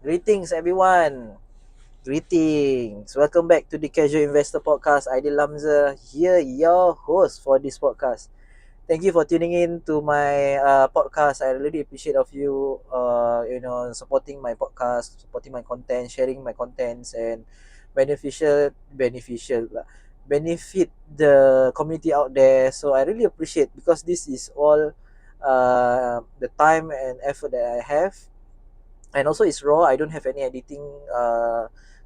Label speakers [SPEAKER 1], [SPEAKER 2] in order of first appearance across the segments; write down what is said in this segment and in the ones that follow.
[SPEAKER 1] Greetings, everyone. Greetings. Welcome back to the Casual Investor Podcast. Aidil Lamza here, your host for this podcast. Thank you for tuning in to my podcast. I really appreciate of you, supporting my podcast, supporting my content, sharing my contents, and beneficial lah. Benefit the community out there. So I really appreciate because this is all the time and effort that I have, and also it's raw. I don't have any editing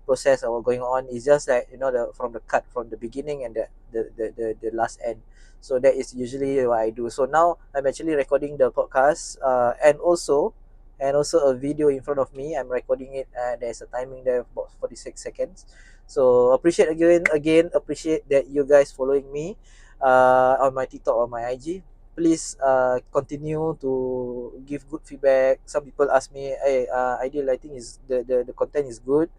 [SPEAKER 1] process or going on. It's just like the from the cut from the beginning and the last end. So that is usually what I do. So now I'm actually recording the podcast, and also a video in front of me. I'm recording it, and there's a timing there of about 46 seconds. So appreciate again appreciate that you guys following me on my TikTok or my IG. Please continue to give good feedback. Some people ask me, hey, Ideal, I think is the content is good.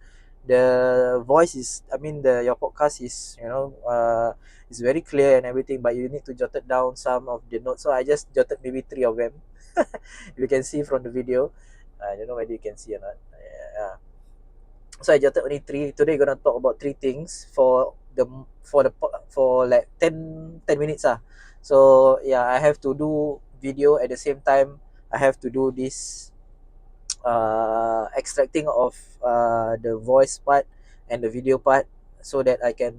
[SPEAKER 1] The voice is, I mean, your podcast is, is very clear and everything, but you need to jot it down some of the notes. So I just jotted maybe three of them. You can see from the video. I don't know whether you can see or not. Yeah. So I jotted only three. Today gonna talk about three things for like 10 minutes ah. So yeah, I have to do video at the same time. I have to do this extracting of the voice part and the video part, so that I can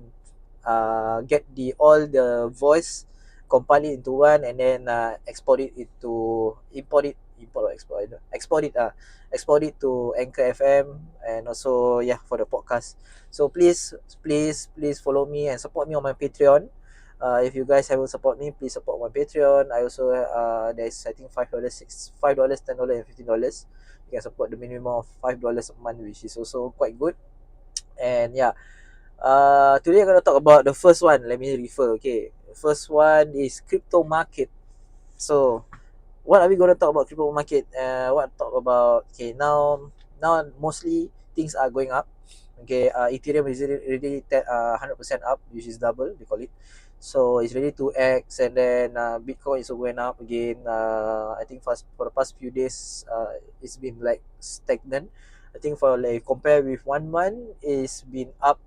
[SPEAKER 1] get the all the voice, compile it into one, and then export it into import or export, I don't know. Export it to Anchor FM, and also for the podcast. So please follow me and support me on my Patreon. If you guys haven't support me, please support my Patreon. I also there's, I think, $5, $10, and $15. You can support the minimum of $5 a month, which is also quite good. And today I'm gonna talk about the first one. Let me refer. Okay, the first one is crypto market. So what are we gonna talk about crypto market? What talk about? Okay, now mostly things are going up. Okay, Ethereum is already 100% up, which is double they call it. So it's ready to X, and then Bitcoin is going up again. I think for the past few days, it's been like stagnant. I think for like compare with 1 month, it's been up.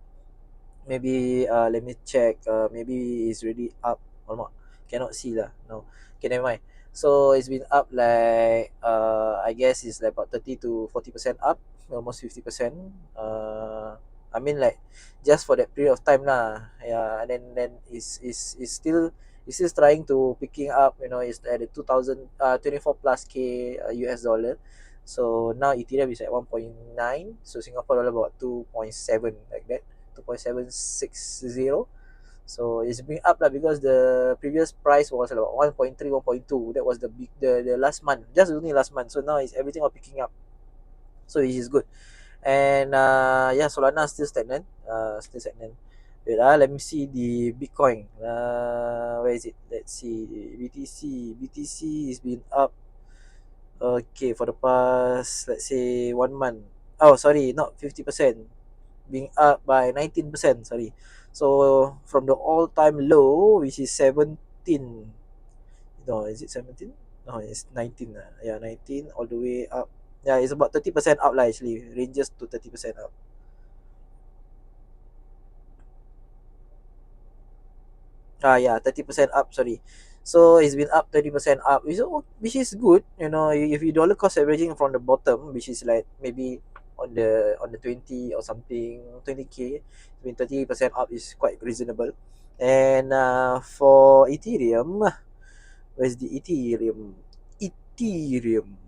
[SPEAKER 1] Maybe let me check. Maybe it's really up or not. Cannot see lah. No. Okay, never mind. So it's been up like I guess it's like about 30 to 40% up, almost 50%. I mean, like, just for that period of time lah. Yeah, and then it's still trying to picking up. It's at the 24 plus K US dollar. So now Ethereum is at 1.9. So Singapore dollar about 2.7, like that. 2.760. So it's been up lah, because the previous price was about 1.3, 1.2. That was the last month, just only last month. So now it's everything all picking up, so it is good. And Solana still stagnant. Wait, let me see the Bitcoin. Where is it? Let's see. BTC is been up. Okay, for the past, let's say, 1 month. Oh, sorry, not 50%, being up by 19%. Sorry. So from the all-time low, which is 17. No, is it 17? No, it's 19. Yeah, 19 all the way up. Yeah, it's about 30% up lah, actually. Ranges to 30% up. Yeah, 30% up, sorry. So it's been up 30% up, which is good. If you dollar cost averaging from the bottom, which is like maybe on the 20 or something, 20k, I mean 30% up is quite reasonable. And for Ethereum, where's the Ethereum? Ethereum,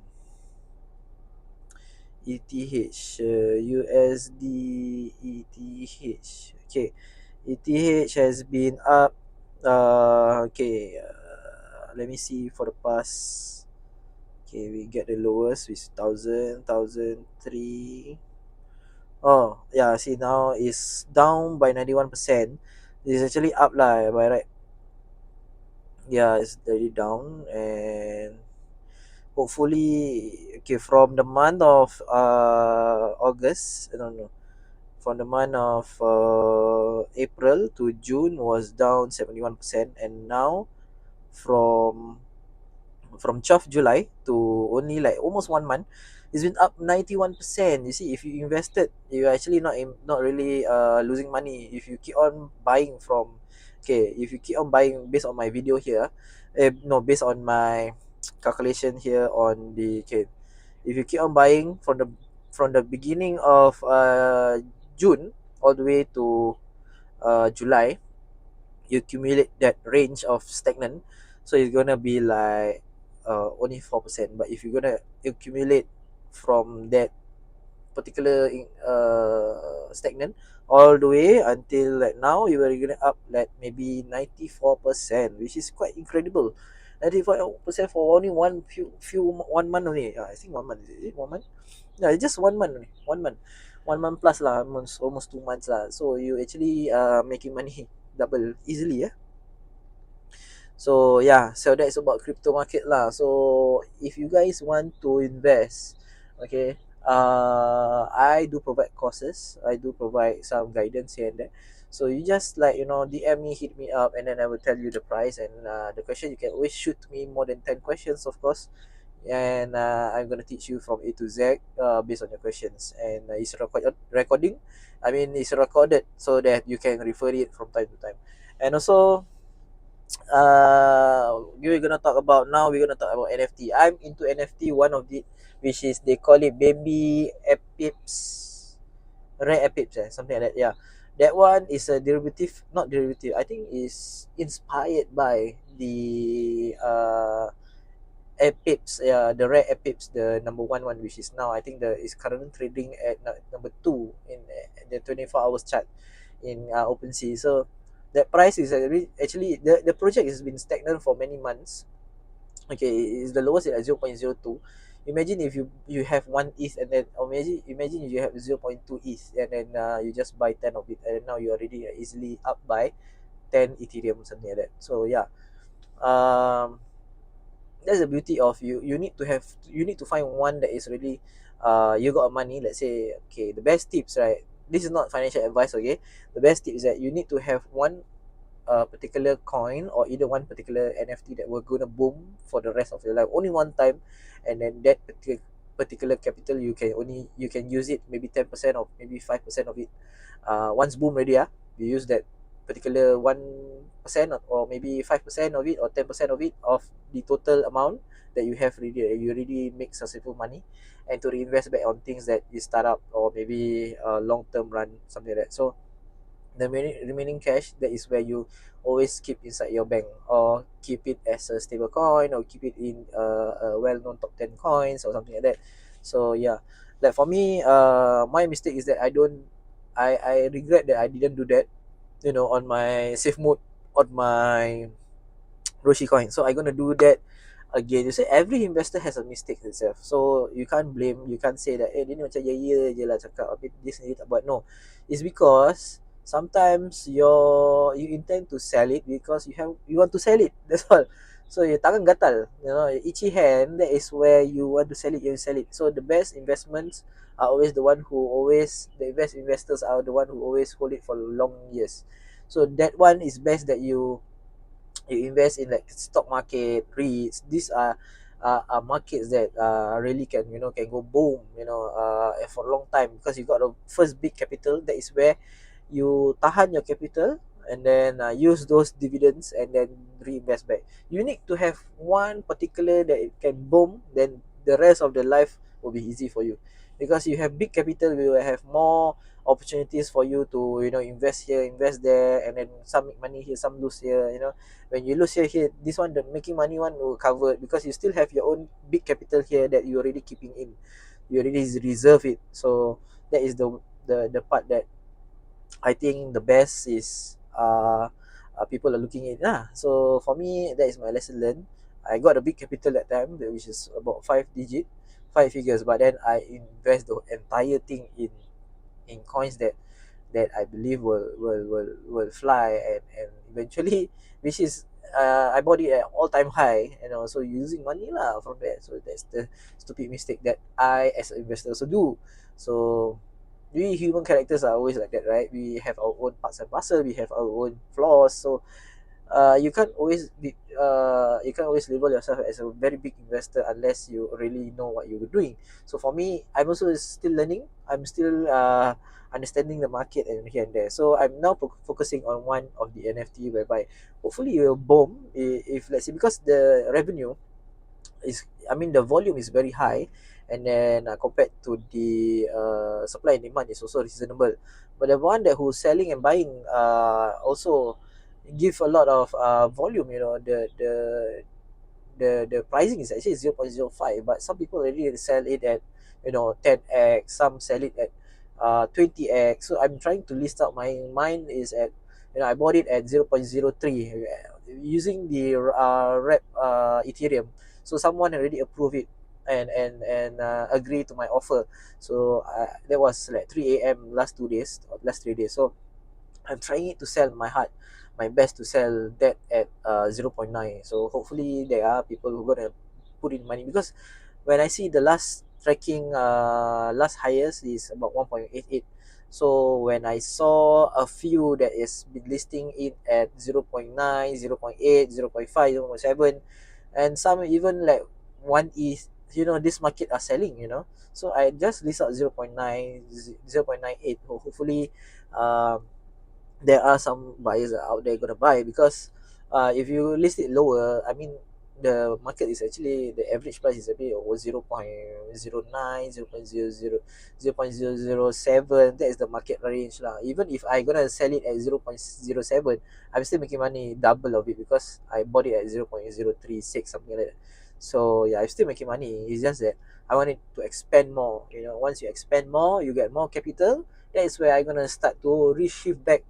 [SPEAKER 1] ETH, USD, ETH. Okay, ETH has been up. Okay, let me see for the past. Okay, we get the lowest, with 1,003. Oh, yeah, see, now it's down by 91%. It's actually up lah, by right. Yeah, it's already down, and hopefully, okay, from the month of August, I don't know, from the month of April to June was down 71%, and now from 12th July to only like almost 1 month, It's been up 91%. You see, if you invested, you're actually not really losing money if you keep on buying from. Okay, if you keep on buying based on my video here, no, based on my calculation here on the, okay, if you keep on buying from the beginning of June all the way to July, you accumulate that range of stagnant, so it's gonna be like only 4%. But if you're gonna accumulate from that particular stagnant all the way until like now, you are gonna up like maybe 94%, which is quite incredible. 94% for only few 1 month only. I think 1 month, is it 1 month? Yeah, it's just 1 month only. 1 month, 1 month plus lah, almost 2 months lah. So you actually making money double easily, yeah. So yeah, so that's about crypto market lah. So if you guys want to invest, okay, I do provide courses, I do provide some guidance here and there. So you just like, DM me, hit me up, and then I will tell you the price and the question. You can always shoot me more than 10 questions, of course, and I'm gonna teach you from A to Z based on your questions. And it's recording. I mean, it's recorded so that you can refer it from time to time. And also, we're gonna talk about NFT. I'm into NFT. One of the, which is, they call it baby epips, rare epips, something like that. Yeah, that one is a derivative, not derivative, I think is inspired by the epips, yeah, the rare epips, the number one, which is now, I think, the is currently trading at number two in the 24 hours chart in OpenSea. So that price is actually, the project has been stagnant for many months. Okay, it is the lowest at 0.02. Imagine if you have one ETH, and then, or imagine if you have 0.2 ETH, and then you just buy 10 of it, and now you're already easily up by 10 Ethereum, something like that. So yeah, um that's the beauty of, you need to find one that is really, you got money. Let's say, okay, the best tips, right? This is not financial advice, okay. The best tip is that you need to have one particular coin, or either one particular NFT that will gonna boom for the rest of your life, only one time. And then that particular capital, you can use it, maybe 10% or maybe 5% of it. Once boom already, you use that particular 1%, or maybe 5% of it, or 10% of it, of the total amount that you have already, you already make successful money, and to reinvest back on things that you start up, or maybe long term run, something like that. So the remaining cash, that is where you always keep inside your bank, or keep it as a stable coin, or keep it in a well-known top 10 coins, or something like that. So yeah, like for me, my mistake is that I regret that I didn't do that, on my safe mode, on my Roshi coin. So I gonna do that again. You say every investor has a mistake itself. So you can't say that, dia ni macam ya je lah cakap, habis dia sendiri tak buat. No. It's because sometimes you intend to sell it because you want to sell it. That's all. So your tangan gatal, itchy hand, that is where you want to sell it, you sell it. So the best investments are always the best investors are the one who always hold it for long years. So that one is best that you invest in, like, stock market, REITs. These are markets that really can go boom, for a long time, because you got the first big capital. That is where you tahan your capital, and then use those dividends, and then reinvest back. You need to have one particular that it can boom, then the rest of the life will be easy for you, because you have big capital. We will have more opportunities for you to invest here, invest there, and then some make money here, some lose here. When you lose here, this one, the making money one, will cover it, because you still have your own big capital here that you already keeping in, you already reserve it. So that is the part that I think the best is, people are looking at it lah. So for me, that is my lesson learned. I got a big capital that time, which is about 5 figures, but then I invest the entire thing in coins that I believe will fly, and eventually, which is, I bought it at all time high, and also using money lah from there. So that's the stupid mistake that I, as an investor, also do. So we human characters are always like that, right? We have our own parts and parcel, we have our own flaws. So you can't always be you can't always label yourself as a very big investor unless you really know what you're doing. So for me, I'm also still learning. I'm still understanding the market and here and there. So I'm now focusing on one of the NFT whereby hopefully it will boom if let's say, because the revenue is, I mean, the volume is very high, and then compared to the supply and demand is also reasonable. But the one that who's selling and buying also give a lot of volume. You know, the pricing is actually 0.05, but some people already sell it at, you know, 10x, some sell it at 20x. So I'm trying to list out, my mind is at, you know, I bought it at 0.03 using the rep ethereum. So someone already approved it and agree to my offer. So that was like 3 a.m. last 2 days or last 3 days. So I'm trying to sell my best to sell that at 0.9. So hopefully there are people who gonna put in money, because when I see the last tracking, last highest is about 1.88. So when I saw a few that is been listing it at 0.9, 0.8, 0.5, 0.7, and some even like one is, you know, this market are selling, you know. So I just list out 0.9, 0.98. Hopefully there are some buyers out there gonna buy, because if you list it lower, I mean, the market is actually, the average price is maybe over 0.09, 0.007. That is the market range lah. Even if I gonna sell it at 0.07, I'm still making money double of it, because I bought it at 0.036, something like that. So yeah, I'm still making money. It's just that I want it to expand more. You know, once you expand more, you get more capital. That is where I'm gonna start to reshift back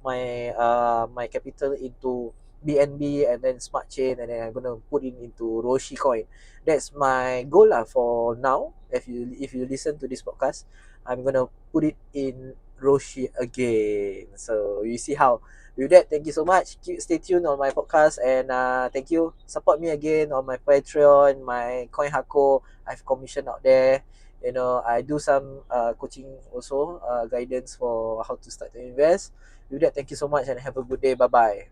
[SPEAKER 1] my capital into BNB and then smart chain, and then I'm gonna put it into Roshi coin. That's my goal lah for now. If you listen to this podcast, I'm gonna put it in Roshi again. So you see how. With that, thank you so much. Stay tuned on my podcast, and thank you. Support me again on my Patreon, my Coin Hako. I've commissioned out there. You know, I do some coaching also, guidance for how to start to invest. With that, thank you so much and have a good day. Bye bye.